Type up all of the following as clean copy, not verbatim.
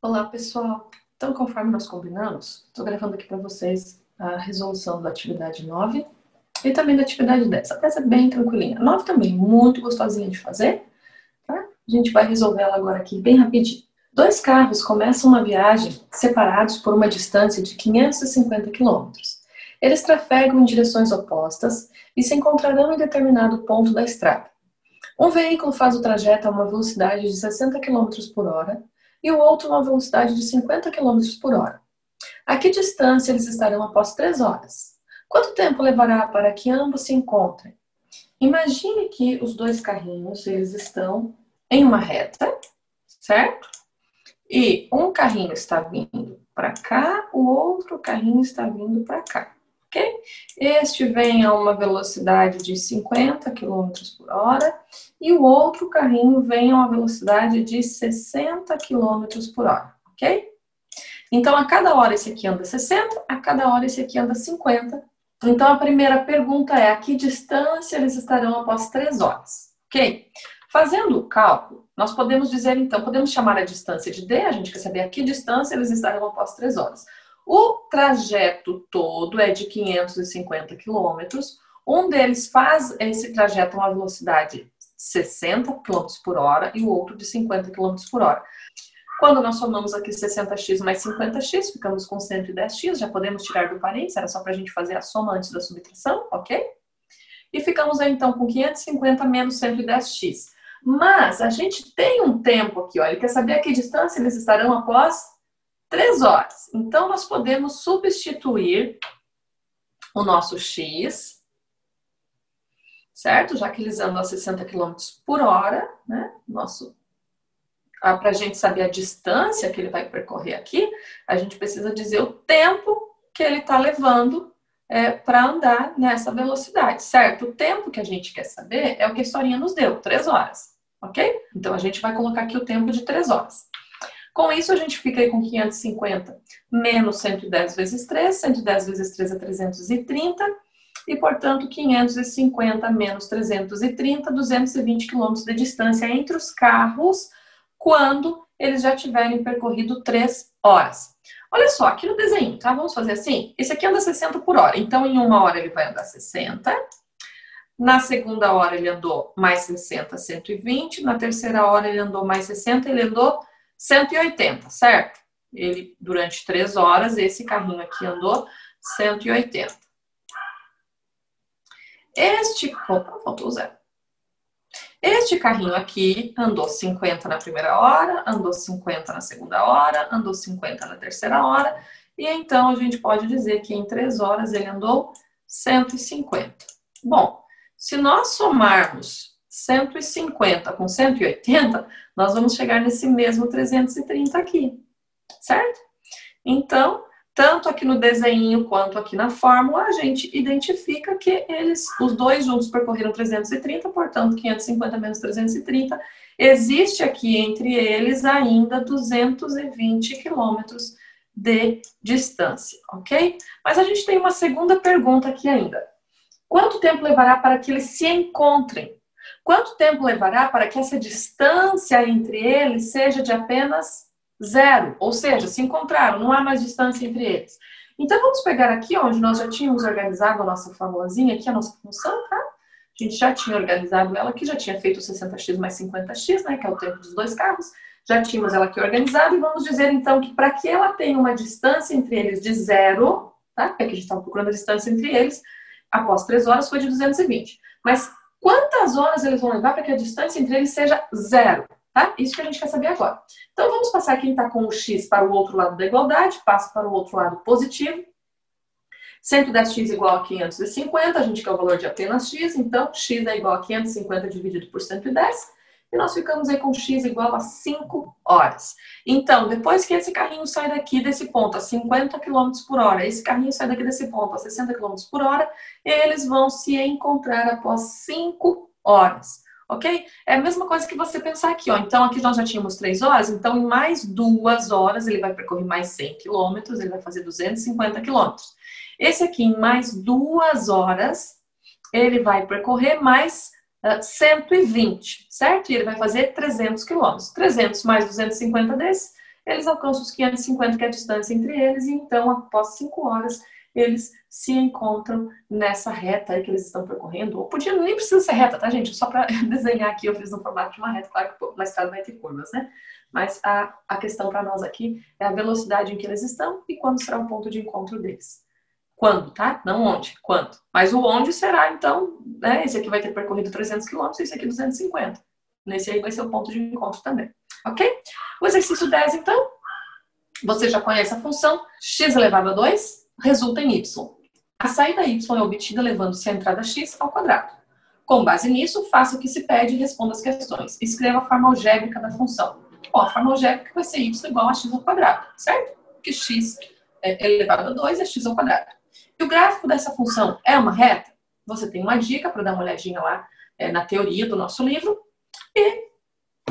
Olá, pessoal. Então, conforme nós combinamos, estou gravando aqui para vocês a resolução da atividade 9 e também da atividade 10. A 10 é bem tranquilinha. A 9 também, muito gostosinha de fazer, tá? A gente vai resolver ela agora aqui bem rapidinho. Dois carros começam uma viagem separados por uma distância de 550 quilômetros. Eles trafegam em direções opostas e se encontrarão em determinado ponto da estrada. Um veículo faz o trajeto a uma velocidade de 60 quilômetros por hora e o outro a uma velocidade de 50 quilômetros por hora. A que distância eles estarão após 3 horas? Quanto tempo levará para que ambos se encontrem? Imagine que os dois carrinhos eles estão em uma reta, certo? E um carrinho está vindo para cá, o outro carrinho está vindo para cá, ok? Este vem a uma velocidade de 50 km por hora e o outro carrinho vem a uma velocidade de 60 km por hora, ok? Então, a cada hora esse aqui anda 60, a cada hora esse aqui anda 50. Então, a primeira pergunta é: a que distância eles estarão após 3 horas? Ok? Fazendo o cálculo, nós podemos dizer, então, podemos chamar a distância de D, a gente quer saber a que distância eles estarão após 3 horas. O trajeto todo é de 550 quilômetros. Um deles faz esse trajeto a uma velocidade de 60 km por hora e o outro de 50 km por hora. Quando nós somamos aqui 60x mais 50x, ficamos com 110x, já podemos tirar do parênteses, era só para a gente fazer a soma antes da subtração, ok? E ficamos aí então com 550 menos 110x. Mas a gente tem um tempo aqui, ó, ele quer saber a que distância eles estarão após 3 horas. Então, nós podemos substituir o nosso x, certo? Já que eles andam a 60 km por hora, né? Para a gente saber a distância que ele vai percorrer aqui, a gente precisa dizer o tempo que ele está levando para andar nessa velocidade, certo? O tempo que a gente quer saber é o que a historinha nos deu, 3 horas, ok? Então, a gente vai colocar aqui o tempo de 3 horas. Com isso, a gente fica aí com 550 menos 110 vezes 3, 110 vezes 3 é 330, e, portanto, 550 menos 330, 220 quilômetros de distância entre os carros, quando eles já tiverem percorrido 3 horas. Olha só, aqui no desenho, tá? Vamos fazer assim? Esse aqui anda 60 por hora, então em uma hora ele vai andar 60. Na segunda hora ele andou mais 60, 120. Na terceira hora ele andou mais 60, ele andou 180, certo? Ele, durante 3 horas, esse carrinho aqui andou 180. Opa, faltou o zero. Este carrinho aqui andou 50 na primeira hora, andou 50 na segunda hora, andou 50 na terceira hora, e então a gente pode dizer que em 3 horas ele andou 150. Bom, se nós somarmos 150 com 180, nós vamos chegar nesse mesmo 330 aqui, certo? Então, tanto aqui no desenho quanto aqui na fórmula, a gente identifica que os dois juntos percorreram 330, portanto, 550 menos 330, existe aqui entre eles ainda 220 quilômetros de distância, ok? Mas a gente tem uma segunda pergunta aqui ainda. Quanto tempo levará para que eles se encontrem? Quanto tempo levará para que essa distância entre eles seja de apenas 0, ou seja, se encontraram, não há mais distância entre eles. Então, vamos pegar aqui onde nós já tínhamos organizado a nossa formulazinha, aqui a nossa função, tá? A gente já tinha organizado ela aqui, já tinha feito 60x mais 50x, né, que é o tempo dos dois carros. Já tínhamos ela aqui organizada e vamos dizer, então, que para que ela tenha uma distância entre eles de 0, tá? Porque aqui a gente estava procurando a distância entre eles, após 3 horas foi de 220. Mas quantas horas eles vão levar para que a distância entre eles seja 0? Tá? Isso que a gente quer saber agora. Então, vamos passar quem está com o x para o outro lado da igualdade, passa para o outro lado positivo. 110x igual a 550, a gente quer o valor de apenas x, então x é igual a 550 dividido por 110, e nós ficamos aí com x igual a 5 horas. Então, depois que esse carrinho sai daqui desse ponto a 50 km por hora, esse carrinho sai daqui desse ponto a 60 km por hora, eles vão se encontrar após 5 horas. Ok? É a mesma coisa que você pensar aqui, ó. Então, aqui nós já tínhamos 3 horas, então em mais 2 horas ele vai percorrer mais 100 quilômetros, ele vai fazer 250 quilômetros. Esse aqui, em mais 2 horas, ele vai percorrer mais 120, certo? E ele vai fazer 300 quilômetros. 300 mais 250 desses eles alcançam os 550, que é a distância entre eles, e então, após 5 horas, eles se encontram nessa reta aí que eles estão percorrendo. Ou podia, nem precisa ser reta, tá, gente? Só para desenhar aqui, eu fiz no formato de uma reta. Claro que mais tarde vai ter curvas, né? Mas a questão para nós aqui é a velocidade em que eles estão e quando será o ponto de encontro deles. Quando, tá? Não onde, quando. Mas o onde será, então, né? Esse aqui vai ter percorrido 300 km e esse aqui 250. Nesse aí vai ser o ponto de encontro também. Ok? O exercício 10, então, você já conhece a função x elevado a 2 resulta em y. A saída y é obtida levando-se a entrada x ao quadrado. Com base nisso, faça o que se pede e responda as questões. Escreva a forma algébrica da função. Bom, a forma algébrica vai ser y igual a x ao quadrado, certo? Porque x elevado a 2 é x ao quadrado. E o gráfico dessa função é uma reta? Você tem uma dica para dar uma olhadinha lá na teoria do nosso livro. E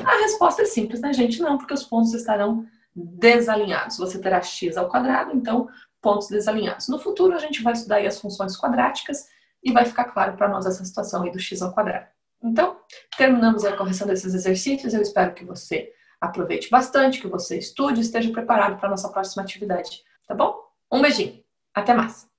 a resposta é simples, né, gente? Não, porque os pontos estarão desalinhados. Você terá x ao quadrado, então pontos desalinhados. No futuro a gente vai estudar aí as funções quadráticas e vai ficar claro para nós essa situação aí do x ao quadrado. Então, terminamos a correção desses exercícios. Eu espero que você aproveite bastante, que você estude e esteja preparado para a nossa próxima atividade, tá bom? Um beijinho, até mais!